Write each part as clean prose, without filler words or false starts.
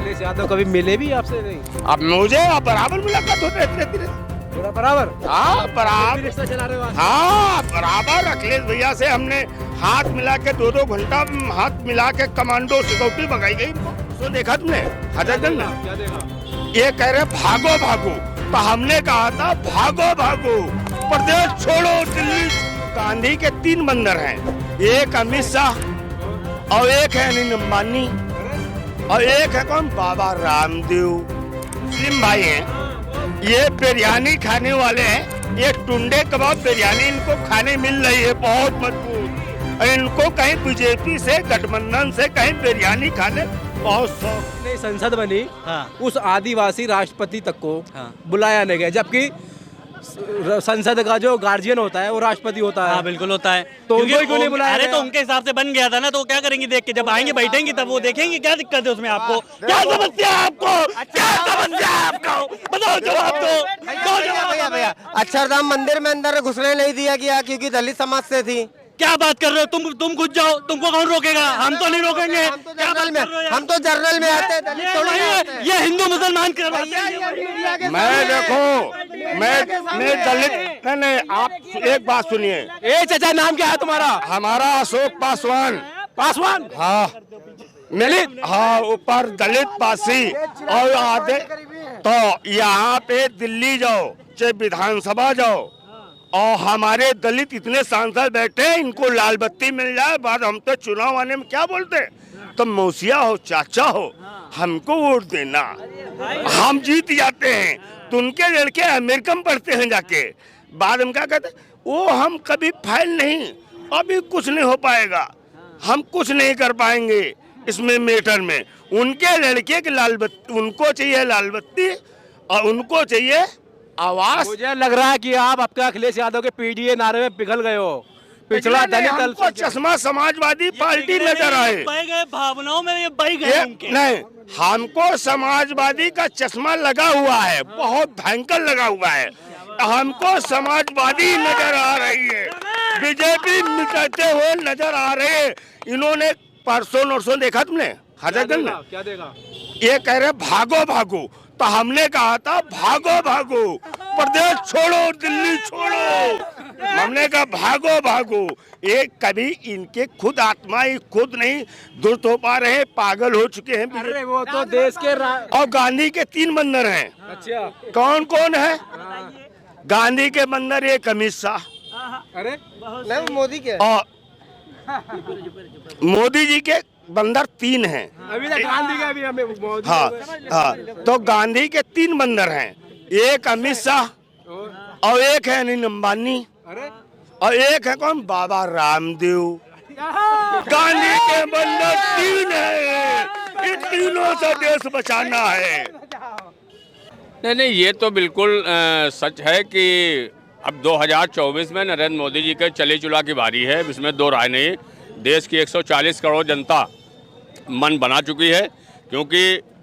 अखिलेश यादव कभी मिले भी आपसे? नहीं, अब मुझे बराबर मुलाकात होते रहती है। पूरा बराबर? हाँ बराबर, रिश्ता चला रहे हो आप? हाँ बराबर। अखिलेश भैया से हमने हाथ मिला के 2-2 घंटा हाथ मिला के कमांडो सिक्योरिटी मंगाई गई। तो देखा तुमने हजरतगंज में? क्या देखा? ये कह रहे भागो भागो, तो हमने कहा था भागो भागो, प्रदेश छोड़ो दिल्ली। गांधी के 3 बंदर हैं, एक अमित शाह और एक है अनिल अंबानी और एक है कौन, बाबा रामदेव। मुस्लिम भाई हैं, ये बिरयानी खाने वाले हैं। ये टुंडे कबाब बिरयानी इनको खाने मिल रही है बहुत मजबूत। इनको कहीं बीजेपी से गठबंधन से कहीं बिरयानी खाने बहुत शौक। नहीं, संसद बनी, हाँ। उस आदिवासी राष्ट्रपति तक को हाँ। बुलाया नहीं गया, जबकि संसद का जो गार्जियन होता है वो राष्ट्रपति होता है। हाँ बिल्कुल होता है। तो क्योंकि उनको ही क्यों नहीं बुलाया अरे गया? तो उनके हिसाब से बन गया था ना, तो वो क्या करेंगे देख के, जब आएंगे बैठेंगे तब वो देखेंगे क्या दिक्कत है उसमें। आपको क्या समस्या है, आपको क्या समस्या है, आपको बताओ जवाब दो। भैया भैया अक्षरधाम मंदिर में अंदर घुसने नहीं दिया गया क्योंकि दलित समाज से थी। क्या बात कर रहे हो तुम घुस जाओ, तुमको कौन रोकेगा? हम तो नहीं रोकेंगे। क्या बात कर रहे हो यार? हम तो जर्नल में आते हैं, दलित थोड़ी ये- आते हैं। ये हिंदू मुसलमान कर मैं देखो, मैं दलित नहीं, आप एक बात सुनिए। ए चाचा, नाम क्या है तुम्हारा? हमारा अशोक पासवान। पासवान? हाँ दलित? हाँ, ऊपर दलित पासी और आधे। तो यहाँ पे दिल्ली जाओ चाहे विधानसभा जाओ और हमारे दलित इतने सांसद बैठे हैं, इनको लाल बत्ती मिल जाए बाद हम तो चुनाव आने में क्या बोलते हैं, तो मौसिया हो चाचा हो हमको वोट देना, हम जीत जाते हैं। तो उनके लड़के अमेरिकन पढ़ते हैं जाके, बाद में क्या कहते, वो हम कभी फाइल नहीं, अभी कुछ नहीं हो पाएगा, हम कुछ नहीं कर पाएंगे इसमें मैटर में। उनके लड़के की लाल बत्ती, उनको चाहिए लाल बत्ती और उनको चाहिए आवाज। मुझे लग रहा है कि आप आपका अखिलेश यादव के पीडीए नारे में पिघल गए हो। पिछड़ा दलित हमको चश्मा समाजवादी पार्टी नजर आए, बह गए भावनाओं में, ये बह गए उनके। नहीं, हमको समाजवादी का चश्मा लगा हुआ है, बहुत भयंकर लगा हुआ है। हमको समाजवादी नजर आ रही है, बीजेपी मिटाते हुए नजर आ रहे हैं। इन्होंने परसों नरसों देखा तुमने हजरतगंज में? क्या देखा? ये कह रहे भागो भागो, तो हमने कहा था भागो भागो, प्रदेश छोड़ो दिल्ली छोड़ो। हमने कहा भागो भागो। ये कभी इनके खुद आत्मा ही खुद नहीं दुरुस्त हो पा रहे, पागल हो चुके हैं। अरे वो तो देश के और गांधी के 3 बंदर हैं। अच्छा, कौन कौन है? गांधी के बंदर एक अमित शाह, अरे नहीं मोदी के और मोदी जी के बंदर 3 हैं। अभी तक गांधी का भी हमें मोदी हाँ हाँ, तो गांधी के 3 बंदर हैं, एक अमित शाह और एक है अनिल अंबानी अरे और एक है कौन, बाबा रामदेव। गांधी के बंदर 3 हैं, इन तीनों से देश बचाना है। नहीं, ये तो बिल्कुल सच है कि अब 2024 में नरेंद्र मोदी जी के चले चुला की बारी है, इसमें 2 राय नहीं। देश की 140 करोड़ जनता मन बना चुकी है, क्योंकि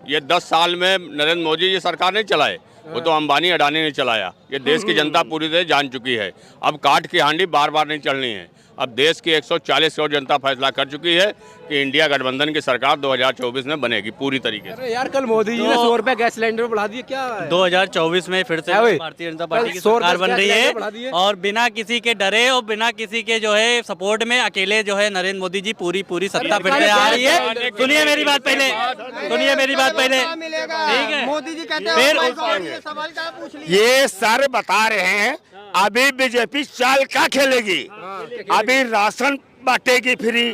ये 10 साल में नरेंद्र मोदी जी सरकार नहीं चलाए, वो तो अंबानी अडानी ने चलाया। ये देश की जनता पूरी तरह जान चुकी है। अब काट की हांडी बार बार नहीं चलनी है। अब देश की 140 करोड़ जनता फैसला कर चुकी है कि इंडिया गठबंधन की सरकार 2024 में बनेगी पूरी तरीके से। अरे यार, कल मोदी जी ने 100 रुपए गैस सिलेंडर बढ़ा दिए, क्या है? 2024 में फिर से क्या हुई? भारतीय जनता पार्टी की 100 रुपए सरकार बन रही गैस बढ़ा दिए। है, और बिना किसी के डरे और बिना किसी के जो है सपोर्ट में अकेले जो है नरेंद्र मोदी जी पूरी सत्ता फिर से आ रही है। सुनिए मेरी बात पहले, सुनिए मेरी बात पहले, ठीक है? मोदी जी कहते हैं फिर ये सवाल क्या पूछ लिया। ये सर बता रहे हैं अभी बीजेपी चाल क्या खेलेगी, अभी राशन बांटेगी फ्री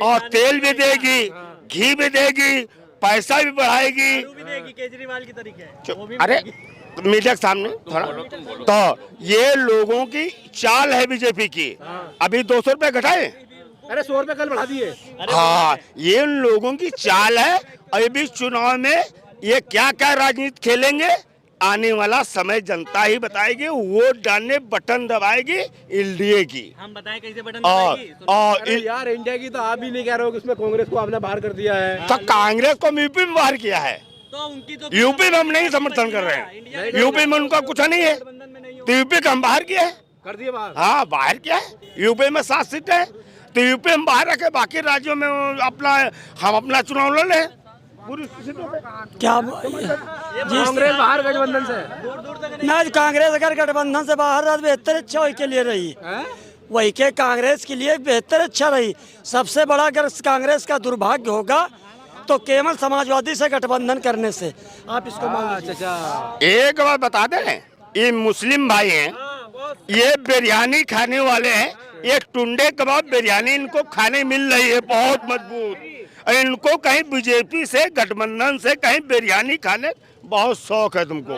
और तेल भी देगी, घी भी देगी, पैसा भी बढ़ाएगी। केजरीवाल की तरीके अरे मीडिया के सामने थोड़ा, तो ये लोगों की चाल है बीजेपी की। अभी 200 रुपए घटाए, अरे 100 रुपए कल बढ़ा दिए। हाँ, ये उन लोगों की चाल है। अभी चुनाव में ये क्या क्या राजनीति खेलेंगे, आने वाला समय जनता ही बताएगी। वोट डालने बटन दबाएगी एनडीए की। हम बताएं कैसे बटन और अरे यार, इंडिया की तो आप भी नहीं कह रहे हो कि उसमें कांग्रेस को आपने बाहर कर दिया है। तो कांग्रेस को यूपी में बाहर किया है, तो उनकी तो यूपी में हम नहीं समर्थन कर रहे हैं। यूपी में उनका कुछ नहीं है, तो यूपी का हम बाहर किया है। कर दिए बाहर? हाँ बाहर किया है। यूपी में 7 सीटें हैं, तो यूपी में बाहर रखे, बाकी राज्यों में अपना हम अपना चुनाव लड़ लें। पूरी सीटों पे। क्या कांग्रेस बाहर गठबंधन से ना कांग्रेस अगर गठबंधन से बाहर रहा तो बेहतर अच्छा वही के लिए रही, वही के कांग्रेस के लिए बेहतर अच्छा रही। सबसे बड़ा अगर कांग्रेस का दुर्भाग्य होगा तो केवल समाजवादी से गठबंधन करने से। आप इसको मान लीजिए। एक बात बता दें, ये मुस्लिम भाई हैं, ये बिरयानी खाने वाले हैं, एक टुंडे कबाब बिरयानी इनको खाने मिल रही है बहुत मजबूत। इनको कहीं बीजेपी से गठबंधन से कहीं बिरयानी खाने बहुत शौक है तुमको,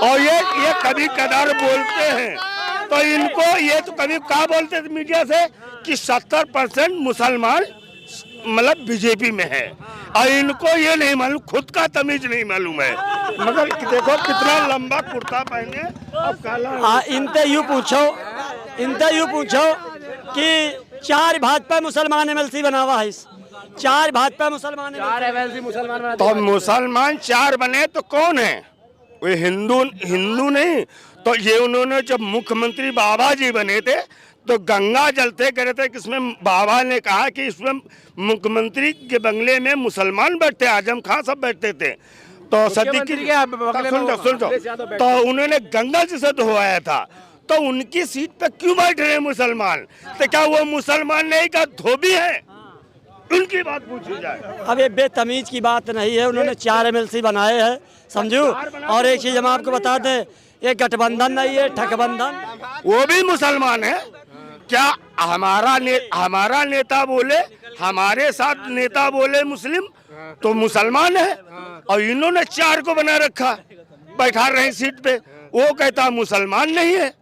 और ये कभी कदार बोलते हैं तो इनको ये तो कभी क्या बोलते थे मीडिया से कि 70% मुसलमान मतलब बीजेपी में है, और इनको ये नहीं मालूम, खुद का तमीज नहीं मालूम है। मगर देखो कितना लंबा कुर्ता पहने और काला। इनसे यूँ पूछो कि 4 भाजपा मुसलमान MLC बना हुआ है, 4 भाजपा मुसलमान मुसलमान तो मुसलमान 4 बने तो कौन है? वे हिंदू नहीं। तो ये उन्होंने जब मुख्यमंत्री बाबा जी बने थे तो गंगा जलते करे थे, किसमें बाबा ने कहा कि इसमें मुख्यमंत्री के बंगले में मुसलमान बैठते, आजम खान सब बैठते थे। तो सिद्दीकी सुन तो उन्होंने गंगा जी से धोवाया था, तो उनकी सीट पे क्यों बैठ रहे मुसलमान? तो क्या वो मुसलमान नहीं का धोबी है? उनकी बात पूछी जाए। अब ये बेतमीज की बात नहीं है, उन्होंने 4 MLC बनाए हैं, समझो। और एक चीज हम आपको बता दें, ये गठबंधन नहीं है, ठगबंधन। वो भी मुसलमान है क्या? हमारा नेता बोले, हमारे साथ नेता बोले मुस्लिम तो मुसलमान है, और इन्होंने 4 को बना रखा, बैठा रहे सीट पे, वो कहता मुसलमान नहीं है,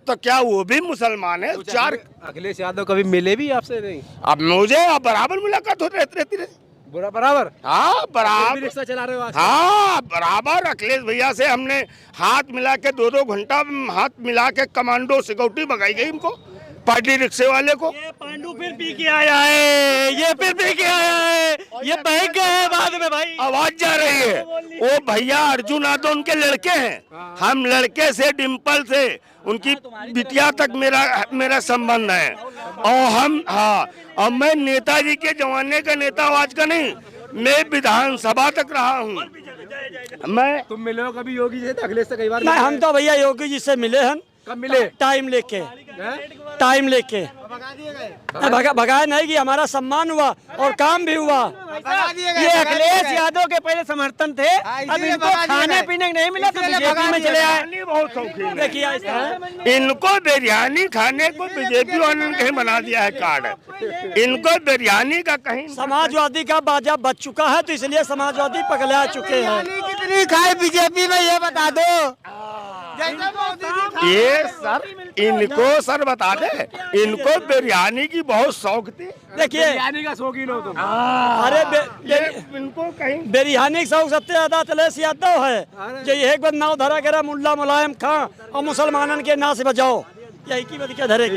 तो क्या वो भी मुसलमान है? 4 अखिलेश यादव कभी मिले भी आपसे नहीं? अब मुझे बराबर मुलाकात होती रहती है। बराबर? हाँ बराबर रिक्शा चला रहे हो आज? हाँ बराबर। अखिलेश भैया से हमने हाथ मिला के 2-2 घंटा हाथ मिला के कमांडो सिक्योरिटी भगाई गई हमको, पार्टी रिक्शे वाले को। ये पांडु फिर पी के आया है, ये फिर पी के आया है, ये बह गए हैं बाद में भाई। आवाज जा रही है। वो भैया अर्जुन यादव उनके लड़के हैं, हम लड़के से डिम्पल से उनकी बिटिया तक मेरा संबंध है, और हम और मैं नेताजी के जमाने का नेता आज का नहीं, मैं विधानसभा तक रहा हूँ। मैं तुम मिले हो कभी योगी जी से? अखिलेश से कई बार नहीं, हम तो भैया योगी जी से मिले हैं। कब मिले? टाइम लेके भगाए नहीं कि हमारा सम्मान हुआ और काम भी हुआ। ये अखिलेश यादव के पहले समर्थन थे, अब इनको खाने पीने नहीं मिला तो बीजेपी में चले आए। बहुत शौकीन है। देखिए इनको बिरयानी खाने को बीजेपी वालों ने कहीं बना दिया है कार्ड, इनको बिरयानी का कहीं। समाजवादी का बाजा बच चुका है, तो इसलिए समाजवादी पगला चुके हैं। कितनी खाए बीजेपी में ये बता दो। ये सर इनको सर बता दे, इनको बिरयानी की बहुत शौक थी। देखिए बिरयानी का शौकीन हो तुम? अरे इनको कहीं बिरयानी का शौक सबसे ज्यादा अखिलेश यादव है, जो एक बार नाव धरा करा मुल्ला मुलायम खां और मुसलमानन के ना से बचाओ, यही की बद क्या धरेगी।